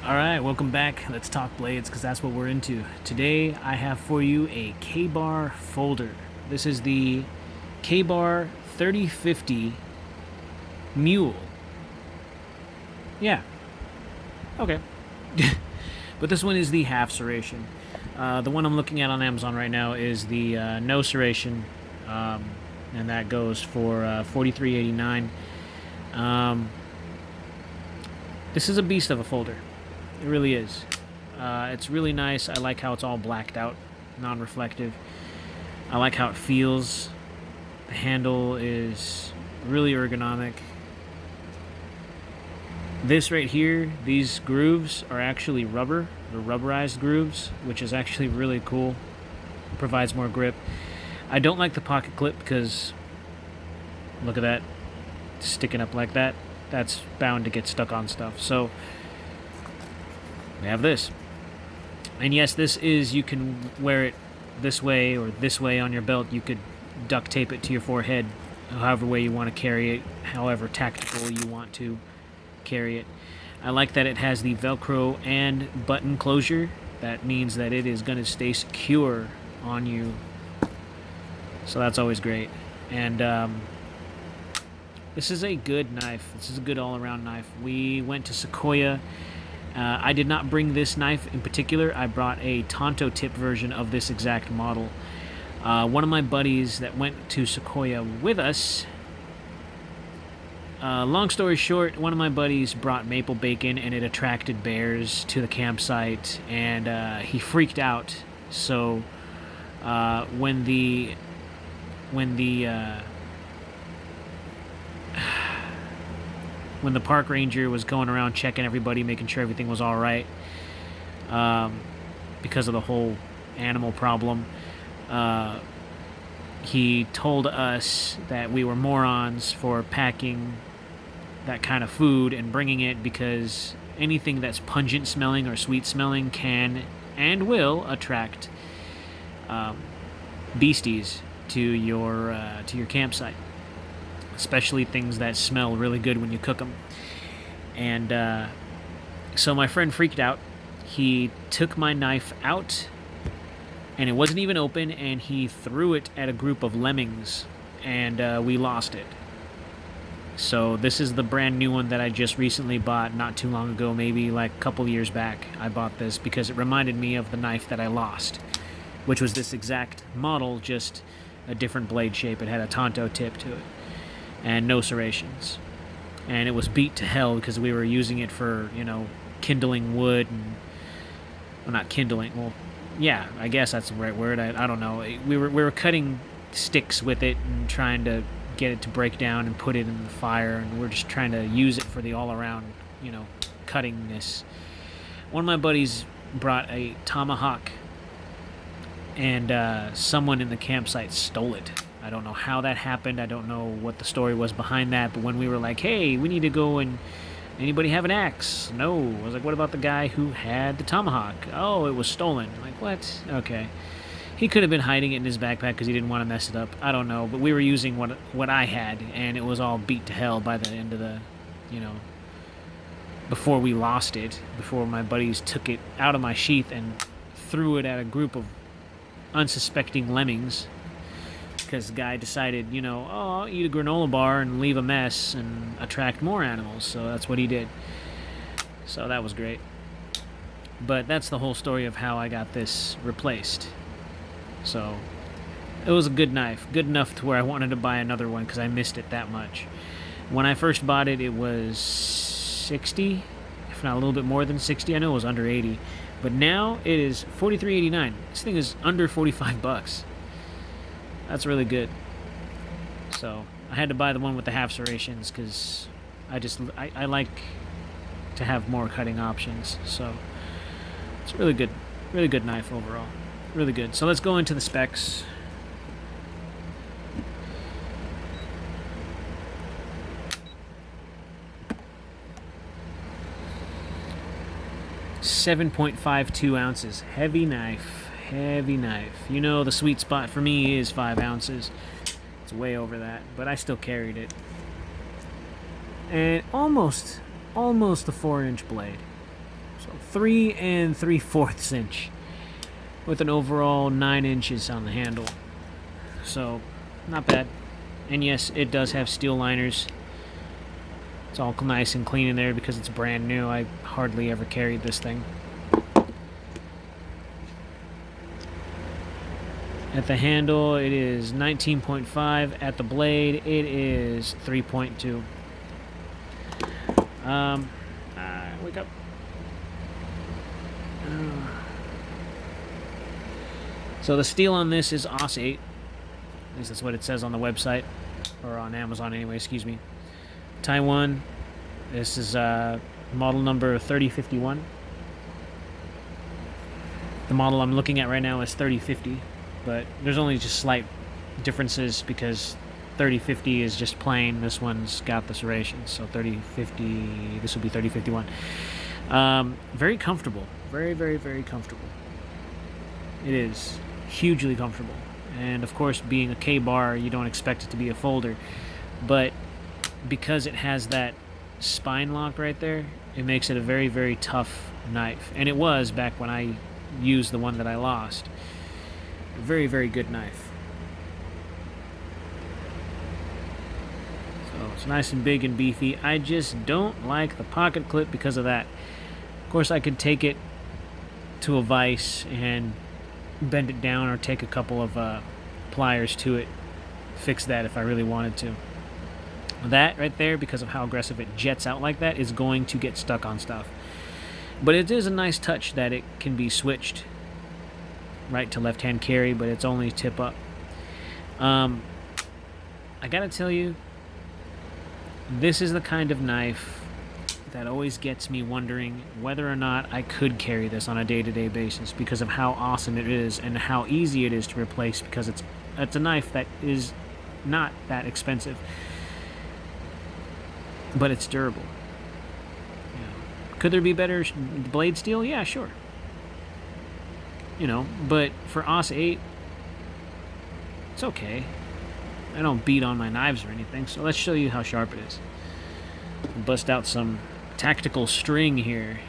Alright, welcome back. Let's talk blades because that's what we're into. Today I have for you a K-Bar folder. This is the K-Bar 3050 Mule. Yeah. Okay. But this one is the half serration. The one I'm looking at on Amazon right now is the no serration, and that goes for $43.89. This is a beast of a folder. It really is. It's really nice. I like how it's all blacked out, non-reflective. I like how it feels. The handle is really ergonomic. This right here, these grooves are actually rubber. They're rubberized grooves, which is actually really cool. It provides more grip. I don't like the pocket clip because look at that, sticking up like that. That's bound to get stuck on stuff. So we have this. And yes, this is, you can wear it this way or this way on your belt. You could duct tape it to your forehead, however way you want to carry it, however tactical you want to carry it. I like that it has the Velcro and button closure. That means that it is going to stay secure on you. So that's always great. And this is a good knife. This is a good all-around knife. We went to Sequoia. I did not bring this knife in particular. I brought a Tonto tip version of this exact model. One of my buddies that went to Sequoia with us, long story short, one of my buddies brought maple bacon and it attracted bears to the campsite, and he freaked out. So when the park ranger was going around checking everybody, making sure everything was all right, because of the whole animal problem, he told us that we were morons for packing that kind of food and bringing it, because anything that's pungent smelling or sweet smelling can and will attract beasties to your campsite, especially things that smell really good when you cook them. And so my friend freaked out. He took my knife out, and it wasn't even open, and he threw it at a group of lemmings, and we lost it. So this is the brand new one that I just recently bought, not too long ago, maybe like a couple years back. I bought this because it reminded me of the knife that I lost, which was this exact model, just a different blade shape. It had a Tonto tip to it and no serrations, and it was beat to hell because we were using it for, kindling wood, and well, not kindling, well, yeah, I guess that's the right word. I don't know. We were cutting sticks with it and trying to get it to break down and put it in the fire, and we're just trying to use it for the all-around, cuttingness. One of my buddies brought a tomahawk, and someone in the campsite stole it. I don't know how that happened. I don't know what the story was behind that, but when we were like, hey, we need to go, and anybody have an axe? No. I was like, what about the guy who had the tomahawk? Oh, it was stolen. I'm like, what? Okay. He could have been hiding it in his backpack because he didn't want to mess it up. I don't know, but we were using what I had, and it was all beat to hell by the end of the, before we lost it, before my buddies took it out of my sheath and threw it at a group of unsuspecting lemmings, because the guy decided, I'll eat a granola bar and leave a mess and attract more animals. So that's what he did. So that was great. But that's the whole story of how I got this replaced. So it was a good knife, good enough to where I wanted to buy another one because I missed it that much. When I first bought it, it was 60, if not a little bit more than 60. I know it was under 80, but now it is $43.89. This thing is under $45. That's really good. So I had to buy the one with the half serrations because I like to have more cutting options. So it's really good knife overall. Really good. So let's go into the specs. .52 ounces. Heavy knife. The sweet spot for me is 5 ounces. It's way over that, but I still carried it. And almost a 4-inch blade. So 3 3/4 inch with an overall 9 inches on the handle. So not bad. And yes, it does have steel liners. It's all nice and clean in there because it's brand new. I hardly ever carried this thing. At the handle, it is 19.5. At the blade, it is 3.2. Wake up. So the steel on this is AUS 8. At least that's what it says on the website. Or on Amazon anyway, excuse me. Taiwan. This is model number 3051. The model I'm looking at right now is 3050. But there's only just slight differences because 3050 is just plain. This one's got the serrations. So 3050, this will be 3051. Very comfortable. Very, very, very comfortable. It is hugely comfortable. And of course, being a K-bar, you don't expect it to be a folder. But because it has that spine lock right there, it makes it a very, very tough knife. And it was back when I used the one that I lost. Very, very good knife. So it's nice and big and beefy. I just don't like the pocket clip because of that. Of course, I could take it to a vise and bend it down or take a couple of pliers to it, fix that if I really wanted to. That right there, because of how aggressive it jets out like that, is going to get stuck on stuff. But it is a nice touch that it can be switched right to left-hand carry, but it's only tip up. I gotta tell you, this is the kind of knife that always gets me wondering whether or not I could carry this on a day-to-day basis because of how awesome it is and how easy it is to replace, because it's a knife that is not that expensive, but it's durable. Yeah. Could there be better blade steel? Yeah, sure. But for AUS 8, it's okay. I don't beat on my knives or anything, so let's show you how sharp it is. Bust out some tactical string here.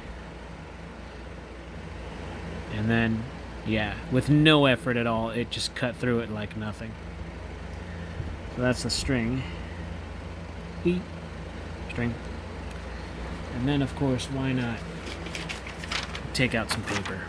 And then, yeah, with no effort at all, it just cut through it like nothing. So that's the string. String. And then, of course, why not take out some paper?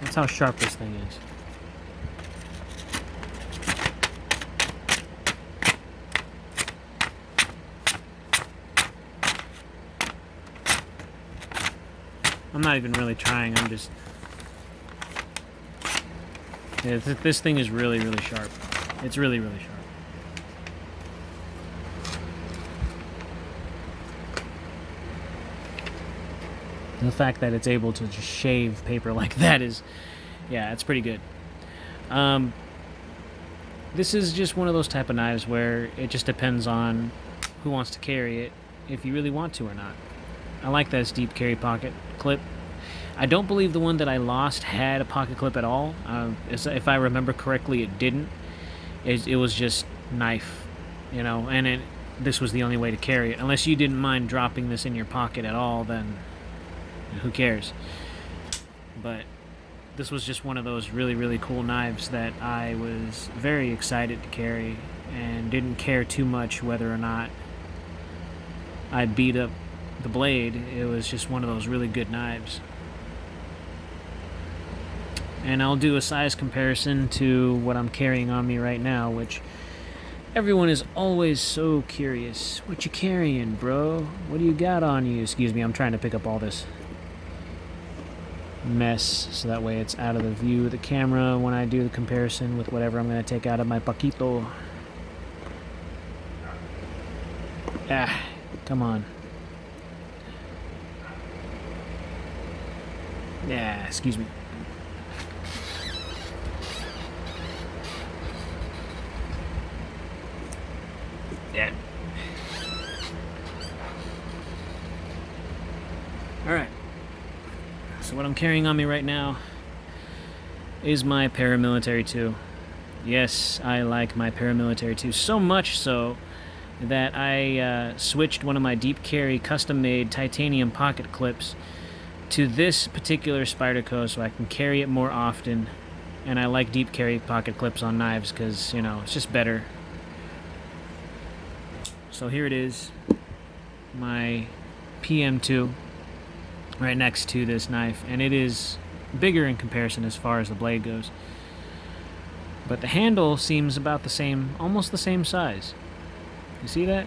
That's how sharp this thing is. I'm not even really trying, I'm just... Yeah, this thing is really, really sharp. It's really, really sharp. And the fact that it's able to just shave paper like that is... Yeah, it's pretty good. This is just one of those type of knives where it just depends on who wants to carry it, if you really want to or not. I like this deep carry pocket clip. I don't believe the one that I lost had a pocket clip at all. If I remember correctly, it didn't. It was just knife, and this was the only way to carry it. Unless you didn't mind dropping this in your pocket at all, then who cares? But this was just one of those really, really cool knives that I was very excited to carry and didn't care too much whether or not I beat up the blade. It was just one of those really good knives. And I'll do a size comparison to what I'm carrying on me right now, which everyone is always so curious. What you carrying, bro? What do you got on you? Excuse me, I'm trying to pick up all this mess so that way it's out of the view of the camera when I do the comparison with whatever I'm going to take out of my paquito. Come on. Yeah, excuse me. Yeah. Alright. So what I'm carrying on me right now is my paramilitary 2. Yes, I like my paramilitary 2 so much so that I switched one of my deep carry custom-made titanium pocket clips to this particular Spyderco so I can carry it more often. And I like deep carry pocket clips on knives because, you know, it's just better. So here it is, my PM2 right next to this knife, and it is bigger in comparison as far as the blade goes. But the handle seems about the same, almost the same size. You see that?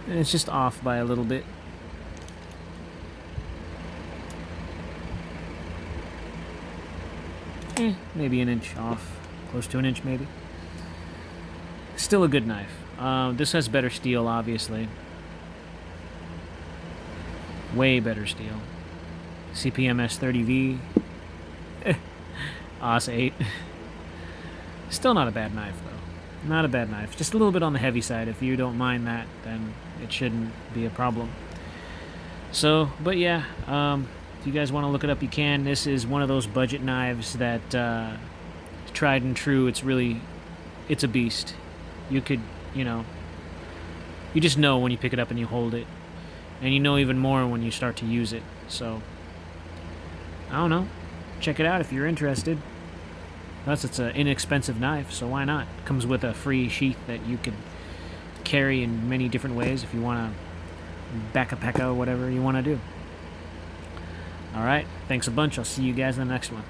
And it's just off by a little bit. Maybe an inch off. Close to an inch, maybe. Still a good knife. This has better steel, obviously. Way better steel. CPMS 30V. AUS 8. Still not a bad knife, though. Not a bad knife. Just a little bit on the heavy side. If you don't mind that, then it shouldn't be a problem. So, but yeah, if you guys want to look it up, you can. This is one of those budget knives that, tried and true, it's a beast. You could, you know, you just know when you pick it up and you hold it. And you know even more when you start to use it. So, I don't know. Check it out if you're interested. Plus, it's an inexpensive knife, so why not? It comes with a free sheath that you could carry in many different ways if you want to backpack or whatever you want to do. Alright, thanks a bunch. I'll see you guys in the next one.